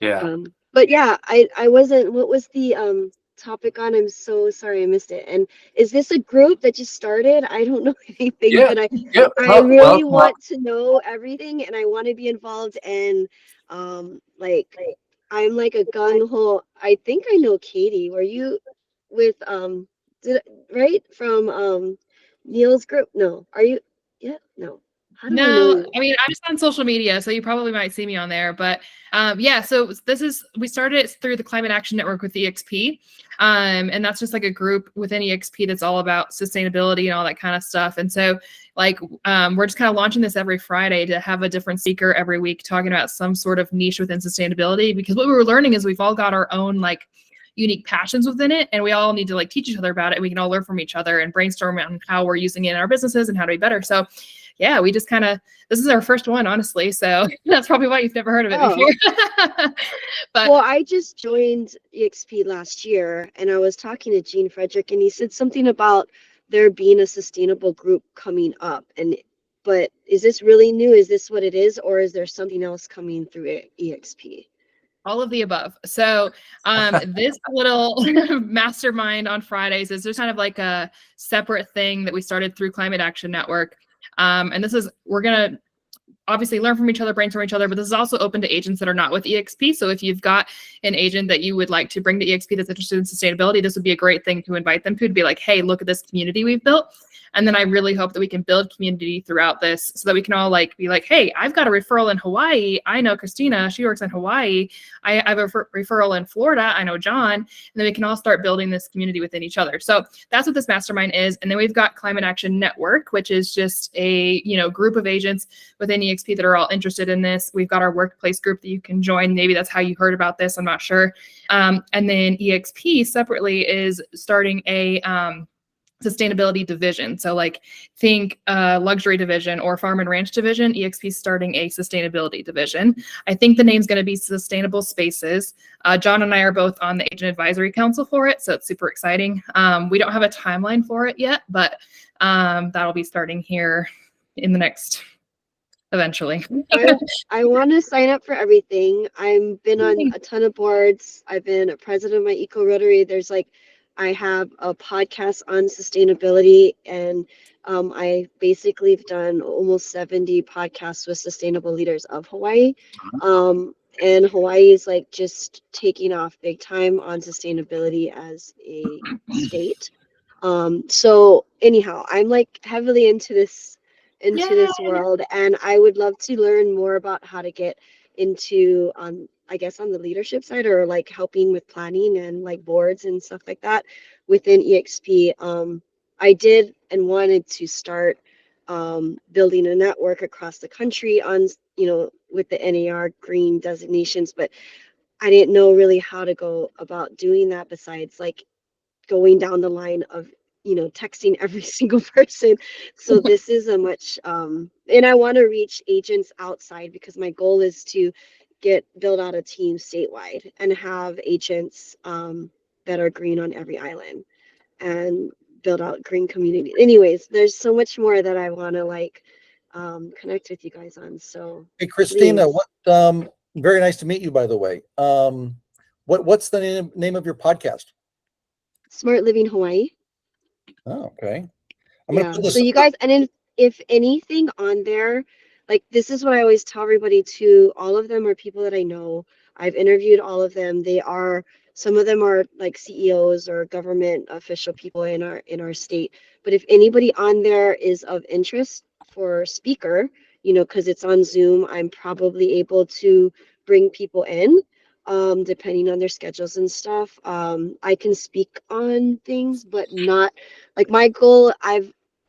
Yeah. But yeah, I wasn't, what was the topic on? I'm so sorry I missed it. And is this a group that just started? I don't know anything, but I really want to know everything, and I want to be involved. And like I'm like a gung ho. I think I know Katie. Were you with right from Neil's group? No, are you? Yeah, no. How do I know No, you? I mean, I'm just on social media, so you probably might see me on there. But yeah, so we started it through the Climate Action Network with EXP. And that's just like a group within EXP that's all about sustainability and all that kind of stuff. And so like we're just kind of launching this every Friday to have a different speaker every week talking about some sort of niche within sustainability, because what we were learning is we've all got our own like unique passions within it, and we all need to like teach each other about it. And we can all learn from each other and brainstorm on how we're using it in our businesses and how to be better. So yeah, we just kind of, this is our first one, honestly. So that's probably why you've never heard of it before. But well, I just joined EXP last year, and I was talking to Gene Frederick, and he said something about there being a sustainable group coming up. And but is this really new? Is this what it is? Or is there something else coming through EXP? All of the above. So this little mastermind on Fridays is just kind of like a separate thing that we started through Climate Action Network. And we're going to obviously learn from each other, brainstorm each other, but this is also open to agents that are not with EXP. So if you've got an agent that you would like to bring to EXP that's interested in sustainability, this would be a great thing to invite them to be like, hey, look at this community we've built. And then I really hope that we can build community throughout this so that we can all like be like, hey, I've got a referral in Hawaii. I know Christina, she works in Hawaii. I have a referral in Florida. I know John. And then we can all start building this community within each other. So that's what this mastermind is. And then we've got Climate Action Network, which is just a group of agents within EXP that are all interested in this. We've got our workplace group that you can join. Maybe that's how you heard about this. I'm not sure. And then EXP separately is starting a sustainability division. So like think luxury division or farm and ranch division. EXP is starting a sustainability division. I think the name's going to be Sustainable Spaces. John and I are both on the agent advisory council for it. So it's super exciting. We don't have a timeline for it yet, but that'll be starting here in the next eventually. I want to sign up for everything. I've been on a ton of boards. I've been a president of my Eco Rotary. I have a podcast on sustainability, and I basically have done almost 70 podcasts with sustainable leaders of Hawaii. And Hawaii is like just taking off big time on sustainability as a state. So anyhow, I'm like heavily into this world, and I would love to learn more about how to get into I guess on the leadership side, or like helping with planning and like boards and stuff like that within EXP. I did and wanted to start building a network across the country on with the NAR green designations, but I didn't know really how to go about doing that besides like going down the line of texting every single person. So this is a much and I want to reach agents outside, because my goal is to build out a team statewide and have agents that are green on every island and build out green community. Anyways, there's so much more that I want to like connect with you guys on. So hey Christina, please. what very nice to meet you, by the way. What's the name of your podcast? Smart Living Hawaii. Oh, okay. So you guys, and if anything on there, like this is what I always tell everybody too. All of them are people that I know. I've interviewed all of them. Some of them are like CEOs or government official people in our state. But if anybody on there is of interest for speaker, because it's on Zoom, I'm probably able to bring people in, depending on their schedules and stuff. I can speak on things, but not like my goal.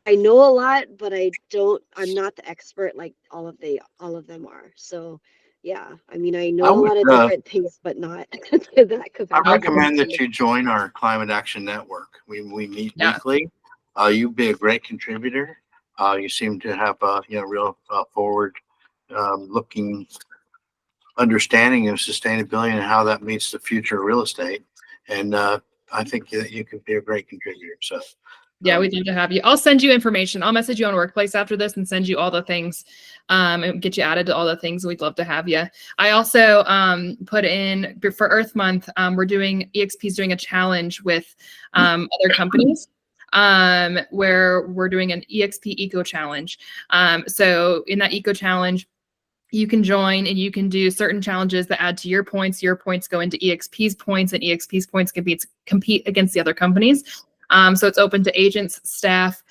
I know a lot, but I'm not the expert like all of them are. So yeah, I mean, I know a lot of different things, but not to that capacity. I recommend that you join our Climate Action Network. We meet weekly. You'd be a great contributor. You seem to have a real forward looking understanding of sustainability and how that meets the future of real estate. And I think that you could be a great contributor. So yeah, we'd love to have you. I'll send you information. I'll message you on Workplace after this and send you all the things and get you added to all the things. We'd love to have you. I also put in for Earth Month, EXP is doing a challenge with other companies where we're doing an EXP Eco Challenge. So in that Eco Challenge, you can join and you can do certain challenges that add to your points. Your points go into EXP's points, and EXP's points can compete against the other companies. So it's open to agents, staff,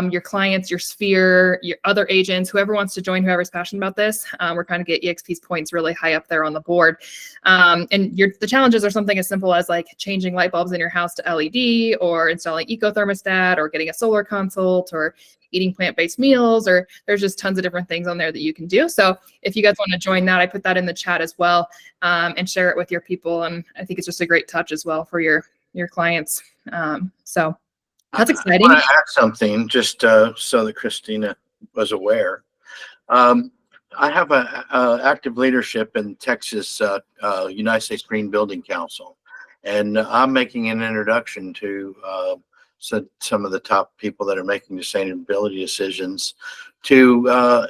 your clients, your sphere, your other agents, whoever wants to join, whoever's passionate about this. We're trying to get EXP's points really high up there on the board. And the challenges are something as simple as like changing light bulbs in your house to LED, or installing eco-thermostat, or getting a solar consult, or eating plant-based meals, or there's just tons of different things on there that you can do. So if you guys want to join that, I put that in the chat as well, and share it with your people. And I think it's just a great touch as well for your clients. So that's exciting. I want to add something just so that Christina was aware. I have active leadership in Texas United States Green Building Council, and I'm making an introduction to some of the top people that are making sustainability decisions to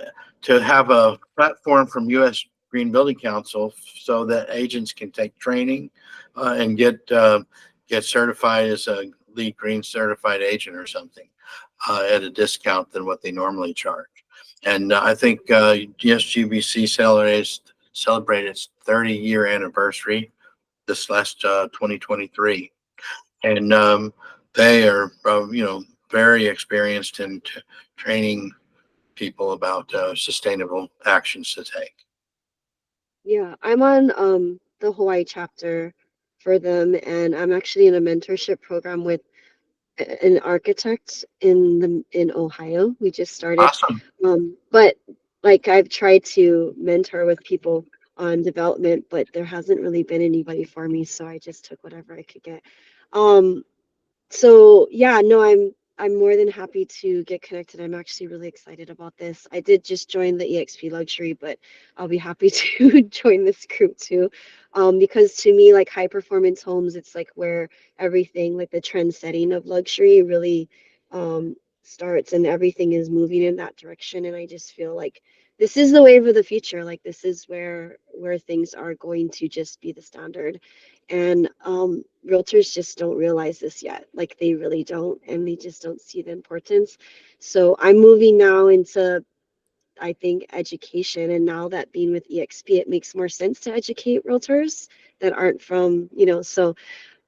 have a platform from U.S. Green Building Council so that agents can take training and get certified as a LEED Green certified agent or something at a discount than what they normally charge. And I think yes, GBC celebrated its 30-year anniversary this last 2023, and they are very experienced in training people about sustainable actions to take. Yeah, I'm on the Hawaii chapter for them, and I'm actually in a mentorship program with an architect in Ohio. We just started. Awesome. But like I've tried to mentor with people on development, but there hasn't really been anybody for me, so I just took whatever I could get. So yeah, no, I'm more than happy to get connected. I'm actually really excited about this. I did just join the EXP Luxury, but I'll be happy to join this group too. Because to me, like high performance homes, it's like where everything, like the trend setting of luxury really starts, and everything is moving in that direction. And I just feel like this is the wave of the future. Like this is where things are going to just be the standard. And realtors just don't realize this yet. Like they really don't, and they just don't see the importance. So I'm moving now into, I think, education. And now that being with EXP, it makes more sense to educate realtors that aren't from, so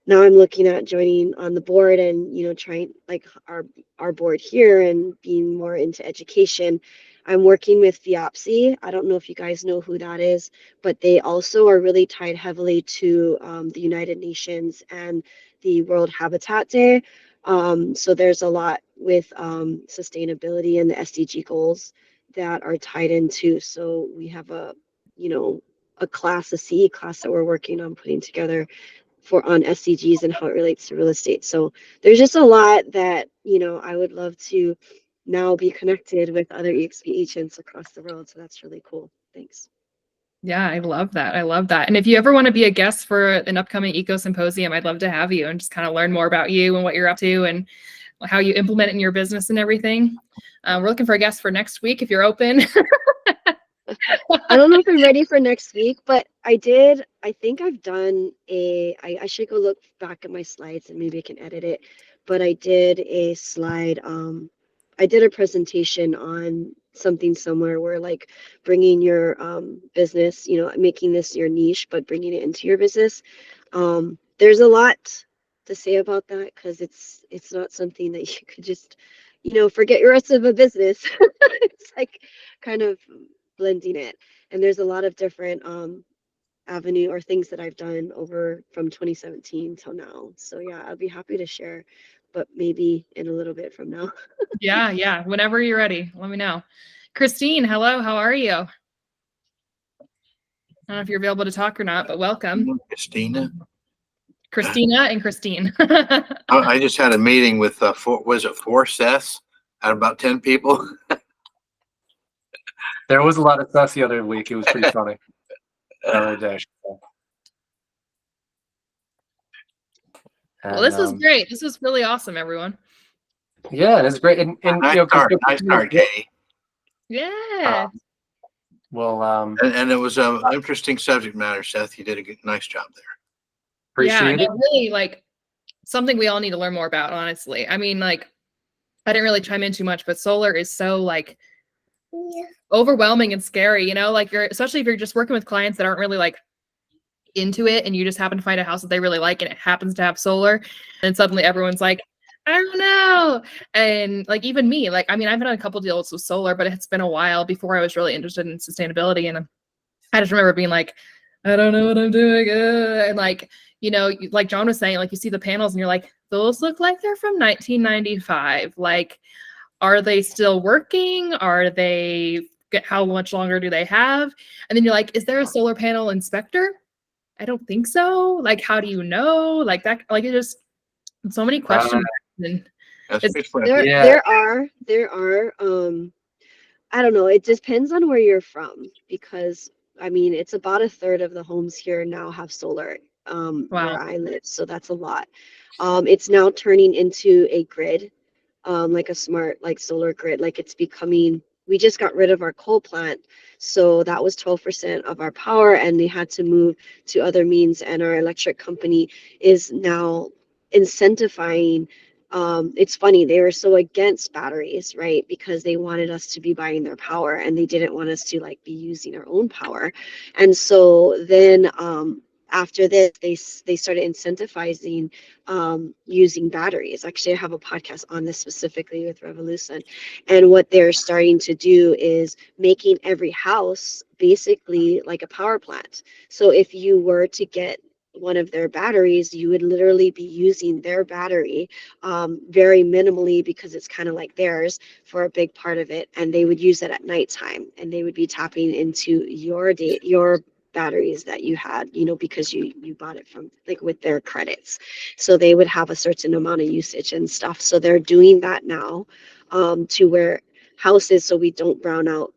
now I'm looking at joining on the board and, trying like our board here and being more into education. I'm working with FIAPSI. I don't know if you guys know who that is, but they also are really tied heavily to the United Nations and the World Habitat Day. So there's a lot with sustainability and the SDG goals that are tied into. So we have a class, a CE class that we're working on putting together on SDGs and how it relates to real estate. So there's just a lot that, I would love to now be connected with other EXP agents across the world. So that's really cool. Thanks. Yeah, I love that. I love that. And if you ever want to be a guest for an upcoming Eco-Symposium, I'd love to have you and just kind of learn more about you and what you're up to and how you implement it in your business and everything. We're looking for a guest for next week if you're open. I don't know if I'm ready for next week, but I think I've done I should go look back at my slides and maybe I can edit it, but I did a slide, I did a presentation on something somewhere where like bringing your business, making this your niche, but bringing it into your business. There's a lot to say about that because it's not something that you could just, forget your rest of a business. It's like kind of blending it, and there's a lot of different avenue or things that I've done over from 2017 till now. So yeah, I'll be happy to share, but maybe in a little bit from now. Yeah. Whenever you're ready, let me know. Christine, hello. How are you? I don't know if you're available to talk or not, but welcome. Christina and Christine. I just had a meeting with four Seths out of about 10 people. There was a lot of stuff the other week. It was pretty funny. Other day. Well, this was great. This was really awesome, everyone. Yeah, it's great. And nice start, Katie. Yeah. And it was an interesting subject matter, Seth. You did a nice job there. Appreciate it. Really like something we all need to learn more about, honestly. I mean, like, I didn't really chime in too much, but solar is so like overwhelming and scary, like especially if you're just working with clients that aren't really like into it and you just happen to find a house that they really like and it happens to have solar, and suddenly everyone's like, I don't know. And like even me, like, I mean, I've done a couple deals with solar, but it's been a while before I was really interested in sustainability. And I just remember being like, I don't know what I'm doing. And like, like John was saying, like you see the panels and you're like, those look like they're from 1995. Like, are they still working? How much longer do they have? And then you're like, is there a solar panel inspector? I don't think so. Like, how do you know? Like that, like it just, so many questions. And there are, I don't know. It depends on where you're from, because I mean, it's about a third of the homes here now have solar, where I live. So that's a lot. It's now turning into a grid, like a smart, like solar grid, like it's becoming we just got rid of our coal plant. So that was 12% of our power, and they had to move to other means. And our electric company is now incentivizing. It's funny, they were so against batteries, right? Because they wanted us to be buying their power, and they didn't want us to like be using our own power. And so then after this, they started incentivizing using batteries. Actually, I have a podcast on this specifically with Revolution. And what they're starting to do is making every house basically like a power plant. So if you were to get one of their batteries, you would literally be using their battery very minimally, because it's kind of like theirs for a big part of it. And they would use it at nighttime, and they would be tapping into your batteries that you had, because you bought it from like with their credits. So they would have a certain amount of usage and stuff. So they're doing that now to where houses, so we don't brown out,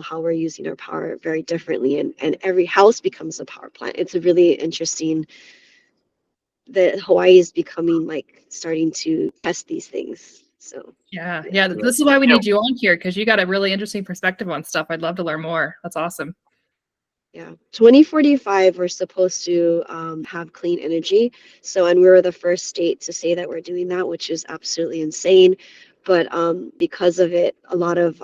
how we're using our power very differently, and every house becomes a power plant. It's a really interesting that Hawaii is becoming like starting to test these things. So Yeah. This is why we need you on here, because you got a really interesting perspective on stuff. I'd love to learn more. That's awesome. yeah, 2045, we're supposed to have clean energy. So, and we were the first state to say that we're doing that, which is absolutely insane. But because of it, a lot of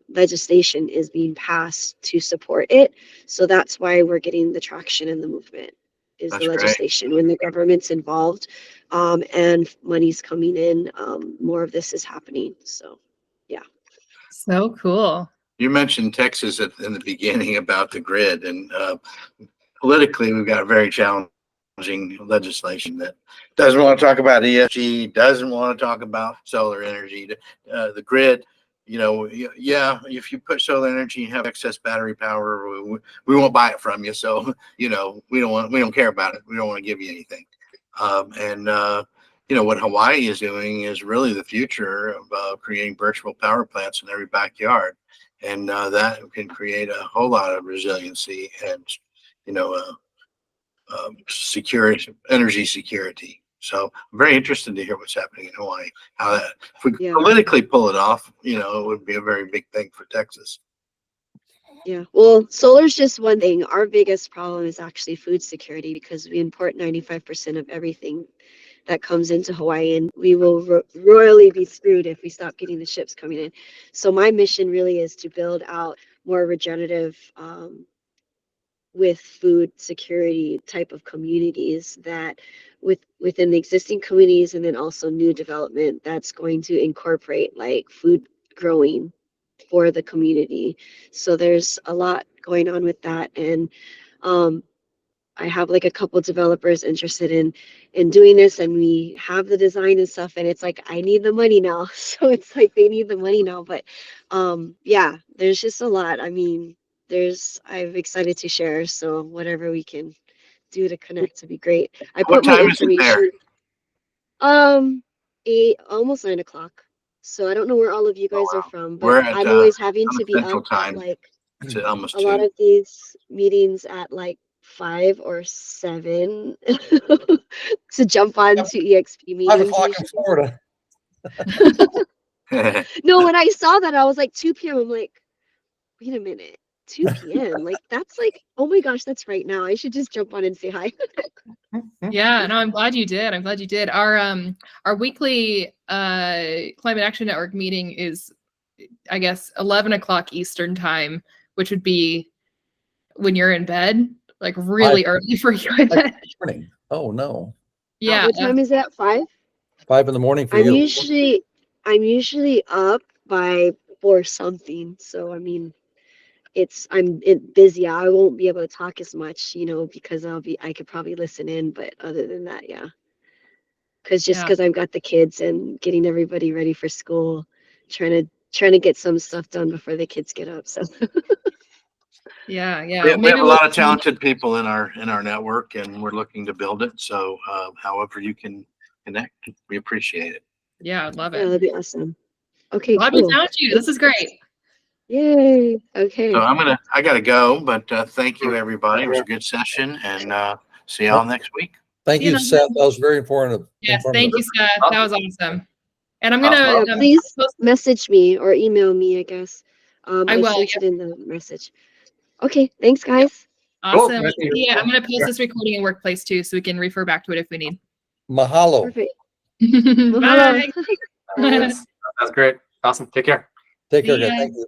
legislation is being passed to support it. So that's why we're getting the traction in the movement, is That's the great. legislation. When the government's involved and money's coming in, more of this is happening. So, yeah. So cool. You mentioned Texas in the beginning about the grid, and politically, we've got a very challenging legislation that doesn't want to talk about ESG, doesn't want to talk about solar energy. The grid, yeah, if you put solar energy and have excess battery power, we won't buy it from you. So, we don't care about it. We don't want to give you anything. What Hawaii is doing is really the future of creating virtual power plants in every backyard. And that can create a whole lot of resiliency and, security, energy security. So I'm very interested to hear what's happening in Hawaii. How that, if we Yeah. politically pull it off, it would be a very big thing for Texas. Yeah, well, solar's just one thing. Our biggest problem is actually food security, because we import 95% of everything that comes into Hawaii, and we will royally be screwed if we stop getting the ships coming in. So my mission really is to build out more regenerative with food security type of communities, that within the existing communities, and then also new development that's going to incorporate like food growing for the community. So there's a lot going on with that. And I have like a couple developers interested in doing this, and we have the design and stuff, and it's like I need the money now. So it's like they need the money now. But yeah, there's just a lot. I mean, I'm excited to share. So whatever we can do to connect would be great. I What put my time is it there? information almost 9 o'clock. So I don't know where all of you guys are from, but We're at I'm always having to be Central up at Time. like It's almost a lot 2. of these meetings at like 5 or 7 to jump on to EXP 5 meetings o'clock in usually. Florida. No, when I saw that, I was like 2 p.m. I'm like, wait a minute, 2 p.m. Like that's like, oh my gosh, that's right now. I should just jump on and say hi. Yeah, no, I'm glad you did. I'm glad you did. Our weekly Climate Action Network meeting is, I guess, 11 o'clock Eastern time, which would be when you're in bed, like really early for you. I bet. Morning. Oh no. Yeah. What time is it? 5? 5 in the morning for I'm you. usually up by 4 something. So I mean, I'm busy. I won't be able to talk as much, because I could probably listen in, but other than that, yeah. Because I've got the kids and getting everybody ready for school, trying to get some stuff done before the kids get up. So Yeah. We have a lot of talented people in our network, and we're looking to build it. So however you can connect, we appreciate it. Yeah, I'd love yeah, it. that'd be awesome. Okay, Glad cool. we found you. This is great. Yay. Okay. So I gotta go, but thank you everybody. It was a good session, and see y'all next week. Thank See you you, next Seth. time. That was very informative. Yes, thank you, Seth. That was awesome. And I'm gonna Awesome. Please post- message me or email me, I guess. I will, sent it in the message. Okay, thanks, guys. awesome. Nice to hear Yeah, you. I'm gonna post Yeah. this recording in Workplace too, so we can refer back to it if we need. Mahalo. Perfect. Bye. Mahalo. That's great. Awesome. Take care. Take care, See guys. ya. Thank you.